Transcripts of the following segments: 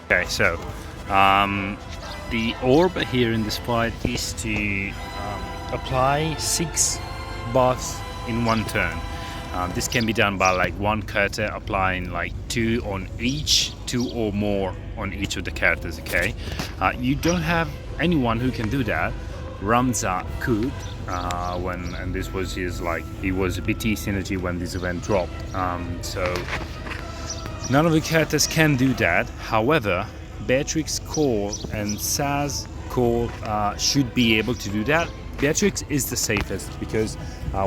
Okay, so the orb here in this fight is to apply 6 buffs in one turn. This can be done by like one character applying like 2 on each, 2 or more on each of the characters. Okay, you don't have anyone who can do that. Ramza could, and this was his he was BT synergy when this event dropped. So none of the characters can do that. However, Beatrix Cole and Saz Cole should be able to do that. Beatrix is the safest because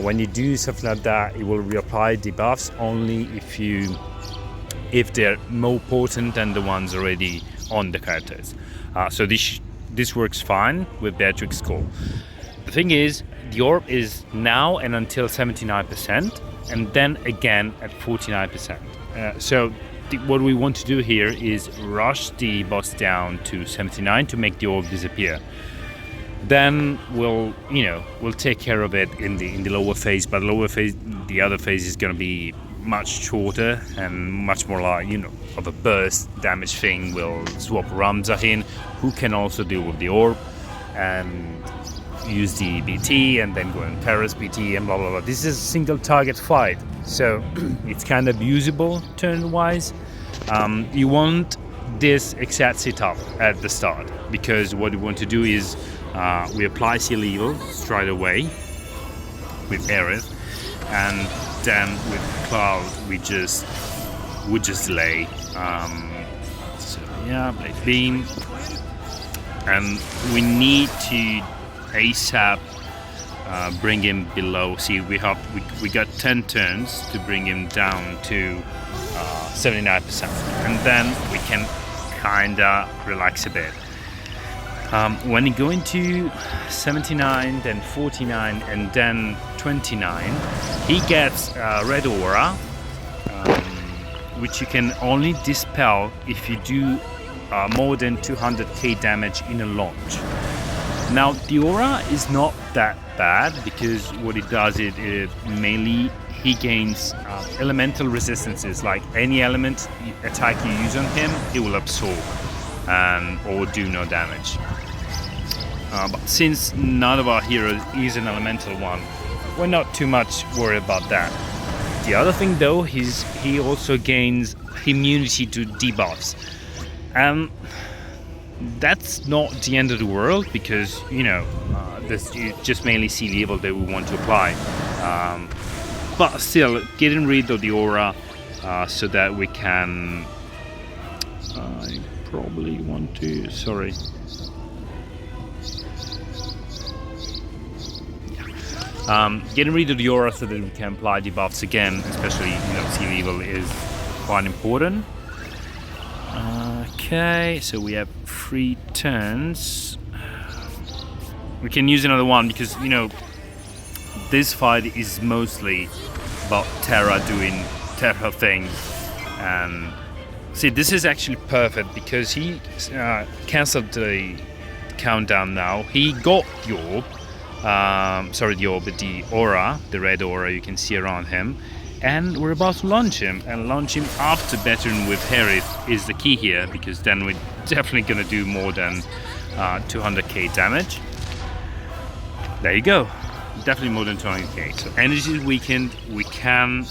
when you do something like that, it will reapply debuffs only if they're more potent than the ones already on the characters. So this works fine with Beatrix Cole. The thing is, the orb is now and until 79%, and then again at 49%. So what we want to do here is rush the boss down to 79 to make the orb disappear. Then we'll take care of it in the lower phase, but the other phase is going to be much shorter and much more like of a burst damage thing. We'll swap Ramza in, who can also deal with the orb and use the BT and then go in Paris BT and blah blah blah. This is a single target fight, so it's kind of usable turn-wise. You want this exact setup at the start, because what we want to do is we apply Seal Evil straight away with Aerith, and then with Cloud we just delay. So yeah, Blade Beam, and we need to ASAP bring him below. See, we got 10 turns to bring him down to 79%, and then we can kinda relax a bit. When you go into 79, then 49, and then 29, he gets Red Aura, which you can only dispel if you do more than 200k damage in a launch. Now, the aura is not that bad, because what it does, it mainly he gains elemental resistances. Like any element attack you use on him, he will absorb or do no damage. But since none of our heroes is an elemental one, we're not too much worried about that. The other thing though is he also gains immunity to debuffs. That's not the end of the world, because this is just mainly Seal Evil that we want to apply. But still, getting rid of the aura so that we can. I probably want to. Sorry. Getting rid of the aura so that we can apply debuffs again, especially Seal Evil, is quite important. Okay, so we have 3 turns. We can use another one because this fight is mostly about Terra doing Terra things. And see, this is actually perfect because he cancelled the countdown now. He got the orb. The aura, the red aura you can see around him, and we're about to launch him. And launch him after battering with Aerith is the key here, because then we're definitely gonna do more than 200k damage. There you go, definitely more than 200k. So energy is weakened, we can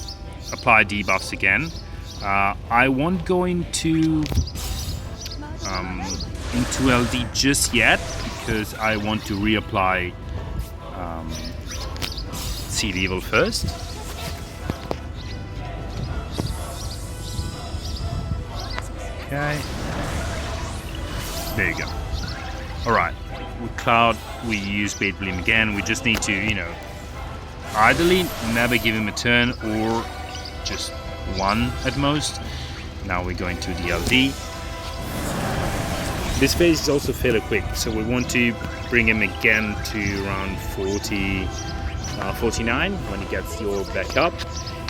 apply debuffs again. I won't go into LD just yet, because I want to reapply Seal Evil first. Okay. There you go. Alright. With Cloud, we use Bait Bloom again. We just need to, ideally never give him a turn, or just one at most. Now we're going to the LD. This phase is also fairly quick, so we want to bring him again to around 49 when he gets the orb back up.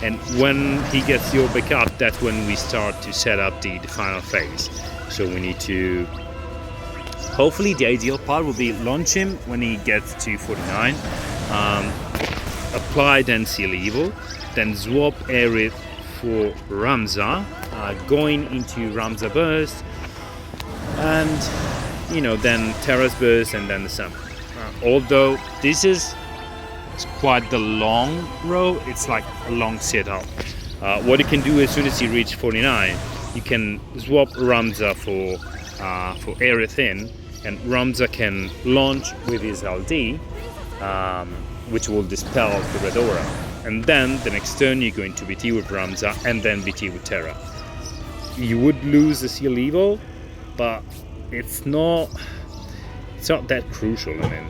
And when he gets the orb back up, that's when we start to set up the final phase. So we need to, hopefully the ideal part will be launch him when he gets to 49, apply then Seal Evil, then swap Aerith for Ramza, going into Ramza Burst, and then Terra's Burst and then the Summon. Although this is quite the long row, it's like a long setup. What you can do as soon as you reach 49, you can swap Ramza for Aerith, and Ramza can launch with his LD, which will dispel the Red Aura. And then the next turn you're going to BT with Ramza and then BT with Terra. You would lose the Seal Evil, but it's not that crucial. I mean,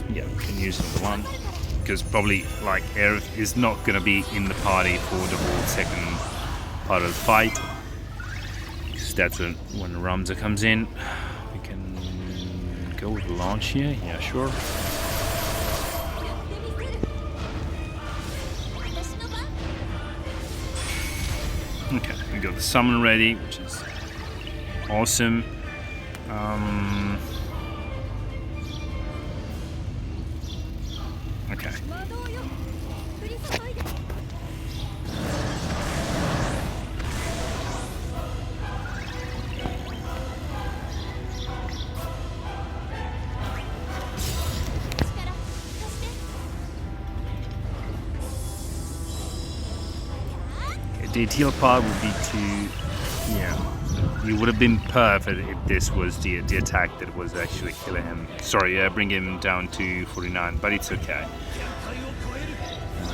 we can use another one, because probably like Aerith is not going to be in the party for the whole second part of the fight, because that's when Ramza comes in. We can go with the launch here, yeah, sure. Okay, we got the summon ready, which is awesome. Okay. The ideal part would be to, it would have been perfect if this was the attack that was actually killing him. Sorry, bring him down to 49, but it's okay.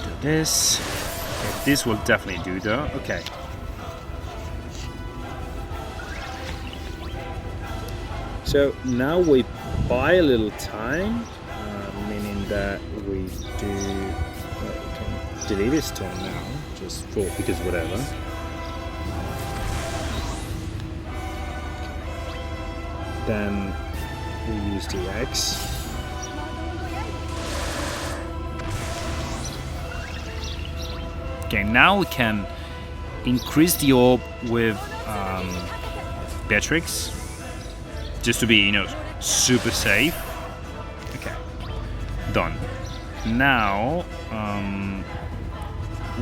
Do this. Okay, this will definitely do though. Okay. So now we buy a little time, meaning that we can delete his turn now. Just for, because whatever. Then we use the X. Okay, now we can increase the orb with Beatrix, just to be, super safe. Okay, done. Now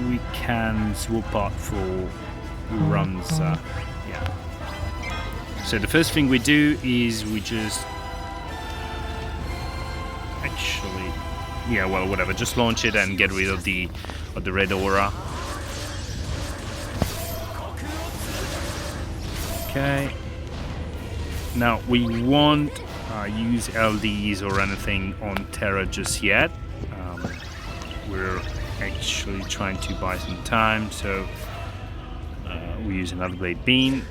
we can swap out for Ramza. Yeah. So the first thing we do is we just whatever, just launch it and get rid of the Red Aura. Okay. Now we won't use LDs or anything on Terra just yet. We're actually trying to buy some time, so we use another Blade Beam.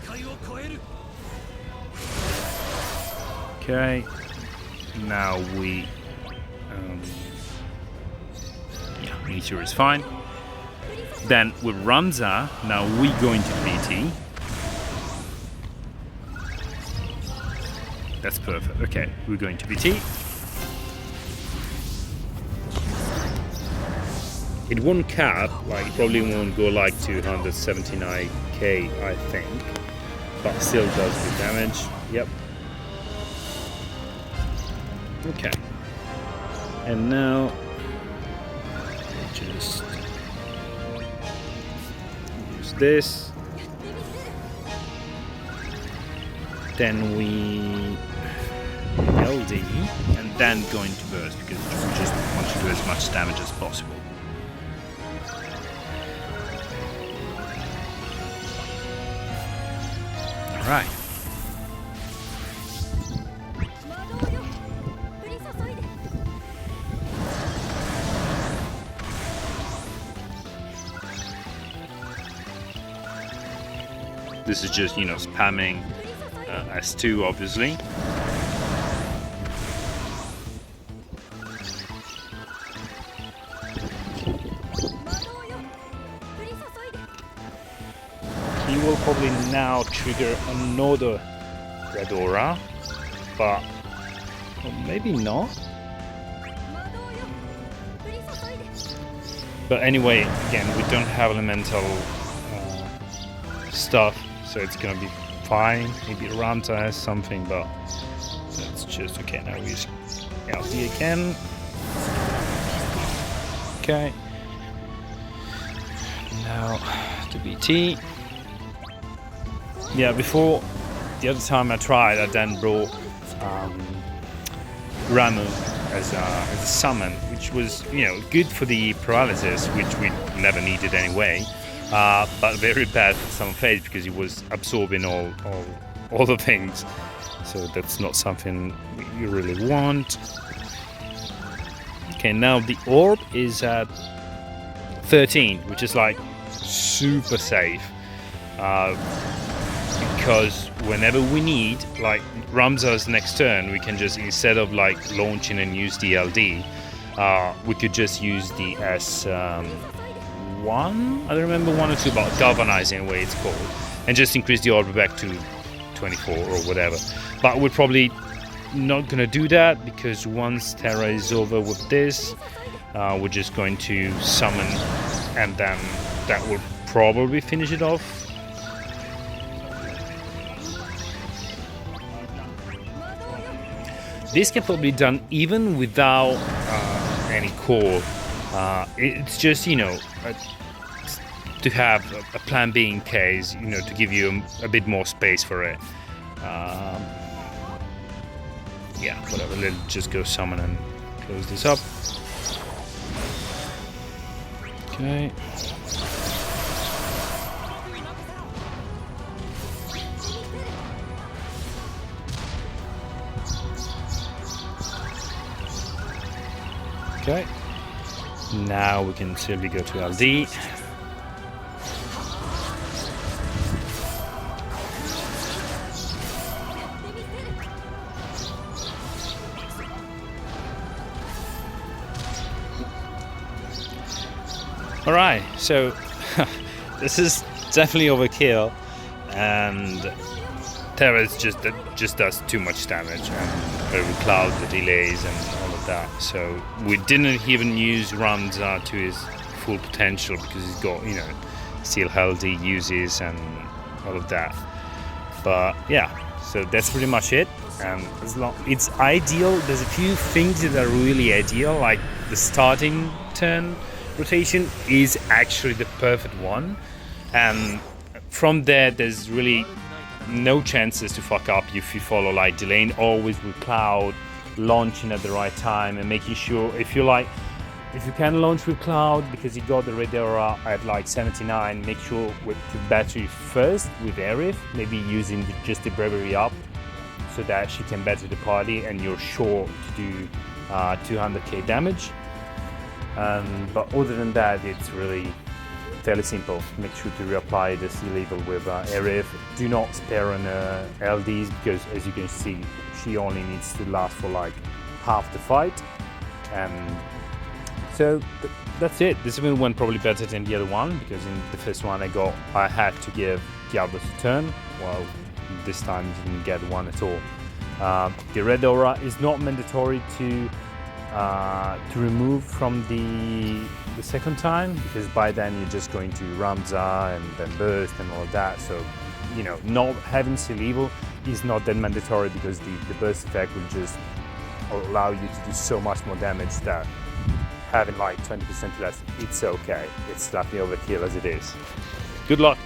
Okay, now we Meteor is fine. Then with Ramza, now we're going to BT. That's perfect. Okay, we're going to BT. It won't cap, like it probably won't go like to 179k, I think, but still does the damage. Yep. Okay. And now just use this. Then we LD and then go into burst, because we just want to do as much damage as possible. Alright. This is just, spamming S2, obviously. He will probably now trigger another Red Aura, but maybe not. But anyway, again, we don't have elemental stuff, so it's gonna be fine. Maybe Ramza has something, but that's just okay. Now we use LD again. Okay. Now to BT. Yeah, before the other time I tried, I then brought Ramu as a summon, which was, you know, good for the paralysis, which we never needed anyway, but very bad for some phase because he was absorbing all the things. So that's not something you really want. Okay, now the orb is at 13, which is like super safe. Because whenever we need, like Ramza's next turn, we can just, instead of like launching and use the LD, we could just use the S1, I don't remember, 1 or 2, but galvanizing way it's called, and just increase the orb back to 24 or whatever. But we're probably not gonna do that, because once Terra is over with this, we're just going to summon, and then that will probably finish it off. This can probably be done even without any core. It's just, you know, to have a plan B in case, you know, to give you a bit more space for it. Yeah, whatever, let's just go summon and close this up. Okay. Okay, now we can simply go to LD. Alright, so this is definitely overkill, and Terra just does too much damage, and every cloud, the delays and all of that. So we didn't even use Ramza to his full potential, because he's got, you know, still healthy uses and all of that. But yeah, so that's pretty much it. And as long it's ideal, there's a few things that are really ideal, like the starting turn rotation is actually the perfect one, and from there there's really no chances to fuck up if you follow like delaying always with Cloud, launching at the right time, and making sure if you can launch with Cloud because you got the Red Aura at like 79, make sure with the battery first with Aerith, maybe using just the bravery up so that she can better the party and you're sure to do 200k damage. But other than that, it's really fairly simple. Make sure to reapply the sea level with Aerith. Do not spare on LDs, because as you can see, she only needs to last for like half the fight. So that's it. This one went probably better than the other one, because in the first one I had to give Diablos a turn. Well, this time didn't get one at all. The Red Aura is not mandatory to remove from the second time, because by then you're just going to Ramza and then burst and all of that. So, you know, not having Sea Level is not that mandatory, because the burst effect will just allow you to do so much more damage that having like 20% less, it's okay. It's slightly overkill as it is. Good luck.